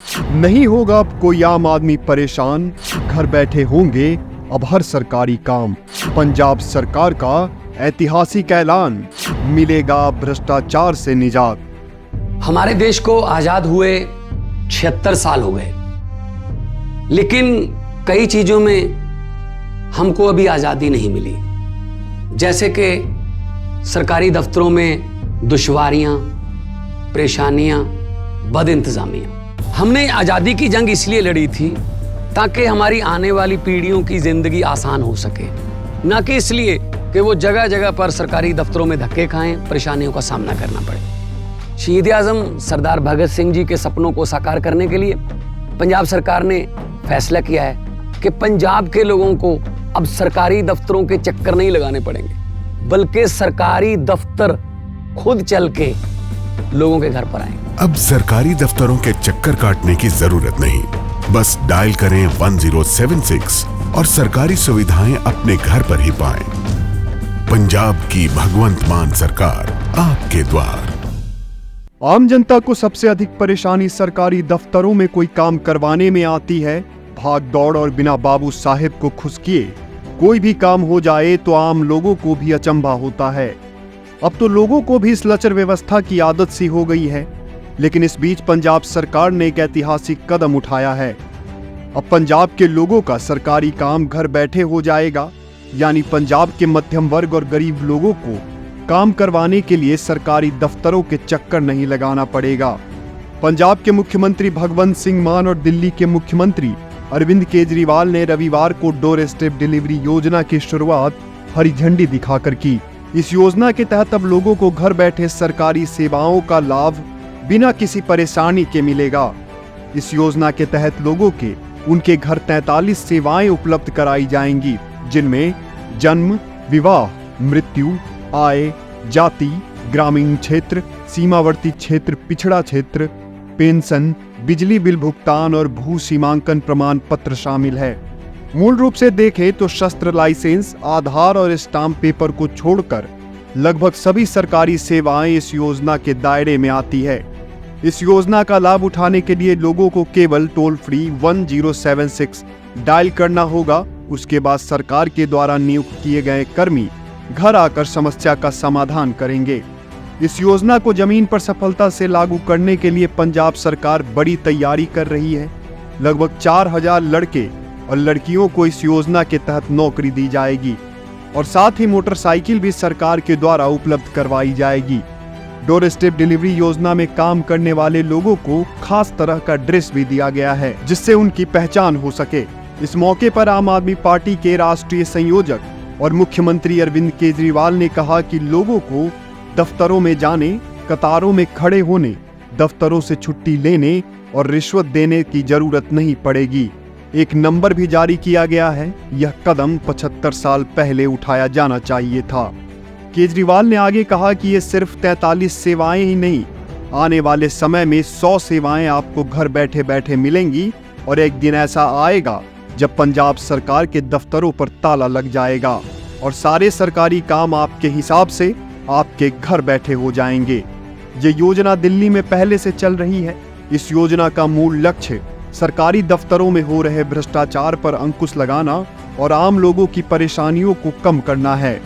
नहीं होगा अब कोई आम आदमी परेशान, घर बैठे होंगे अब हर सरकारी काम। पंजाब सरकार का ऐतिहासिक ऐलान, मिलेगा भ्रष्टाचार से निजात। हमारे देश को आजाद हुए 76 साल हो गए, लेकिन कई चीजों में हमको अभी आजादी नहीं मिली। जैसे कि सरकारी दफ्तरों में दुश्वारियां, परेशानियां, बदइंतजामियां। हमने आजादी की जंग इसलिए लड़ी थी ताकि हमारी आने वाली पीढ़ियों की जिंदगी आसान हो सके, ना कि इसलिए कि वो जगह जगह पर सरकारी दफ्तरों में धक्के खाएं, परेशानियों का सामना करना पड़े। शहीद आजम सरदार भगत सिंह जी के सपनों को साकार करने के लिए पंजाब सरकार ने फैसला किया है कि पंजाब के लोगों को अब सरकारी दफ्तरों के चक्कर नहीं लगाने पड़ेंगे, बल्कि सरकारी दफ्तर खुद चल के लोगों के घर पर आएंगे। अब सरकारी दफ्तरों के चक्कर काटने की जरूरत नहीं, बस डायल करें 1076 और सरकारी सुविधाएं अपने घर पर ही पाएं। पंजाब की भगवंत मान सरकार आपके द्वार। आम जनता को सबसे अधिक परेशानी सरकारी दफ्तरों में कोई काम करवाने में आती है। भाग दौड़ और बिना बाबू साहेब को खुश किए कोई भी काम हो जाए तो आम लोगों को भी अचंभा होता है। अब तो लोगों को भी इस लचर व्यवस्था की आदत सी हो गई है। लेकिन इस बीच पंजाब सरकार ने एक ऐतिहासिक कदम उठाया है। अब पंजाब के लोगों का सरकारी काम घर बैठे हो जाएगा, यानी पंजाब के मध्यम वर्ग और गरीब लोगों को काम करवाने के लिए सरकारी दफ्तरों के चक्कर नहीं लगाना पड़ेगा। पंजाब के मुख्यमंत्री भगवंत सिंह मान और दिल्ली के मुख्यमंत्री अरविंद केजरीवाल ने रविवार को डोर स्टेप डिलीवरी योजना की शुरुआत हरी झंडी दिखाकर की। इस योजना के तहत अब लोगों को घर बैठे सरकारी सेवाओं का लाभ बिना किसी परेशानी के मिलेगा। इस योजना के तहत लोगों के उनके घर 43 सेवाएं उपलब्ध कराई जाएंगी, जिनमें जन्म, विवाह, मृत्यु, आय, जाति, ग्रामीण क्षेत्र, सीमावर्ती क्षेत्र, पिछड़ा क्षेत्र, पेंशन, बिजली बिल भुगतान और भू सीमांकन प्रमाण पत्र शामिल है। मूल रूप से देखें तो शस्त्र लाइसेंस, आधार और स्टाम्प पेपर को छोड़कर लगभग सभी सरकारी सेवाएं इस योजना के दायरे में आती है। इस योजना का लाभ उठाने के लिए लोगों को केवल टोल फ्री 1076 डायल करना होगा। उसके बाद सरकार के द्वारा नियुक्त किए गए कर्मी घर आकर समस्या का समाधान करेंगे। इस योजना को जमीन पर सफलता से लागू करने के लिए पंजाब सरकार बड़ी तैयारी कर रही है। लगभग 4000 लड़के और लड़कियों को इस योजना के तहत नौकरी दी जाएगी और साथ ही मोटरसाइकिल भी सरकार के द्वारा उपलब्ध करवाई जाएगी। डोर स्टेप डिलीवरी योजना में काम करने वाले लोगों को खास तरह का ड्रेस भी दिया गया है, जिससे उनकी पहचान हो सके। इस मौके पर आम आदमी पार्टी के राष्ट्रीय संयोजक और मुख्यमंत्री अरविंद केजरीवाल ने कहा कि लोगों को दफ्तरों में जाने, कतारों में खड़े होने, दफ्तरों से छुट्टी लेने और रिश्वत देने की जरूरत नहीं पड़ेगी। एक नंबर भी जारी किया गया है। यह कदम 75 साल पहले उठाया जाना चाहिए था। केजरीवाल ने आगे कहा कि ये सिर्फ 43 सेवाएं ही नहीं, आने वाले समय में 100 सेवाएं आपको घर बैठे बैठे मिलेंगी और एक दिन ऐसा आएगा जब पंजाब सरकार के दफ्तरों पर ताला लग जाएगा और सारे सरकारी काम आपके हिसाब से आपके घर बैठे हो जाएंगे। ये योजना दिल्ली में पहले से चल रही है। इस योजना का मूल लक्ष्य सरकारी दफ्तरों में हो रहे भ्रष्टाचार पर अंकुश लगाना और आम लोगों की परेशानियों को कम करना है।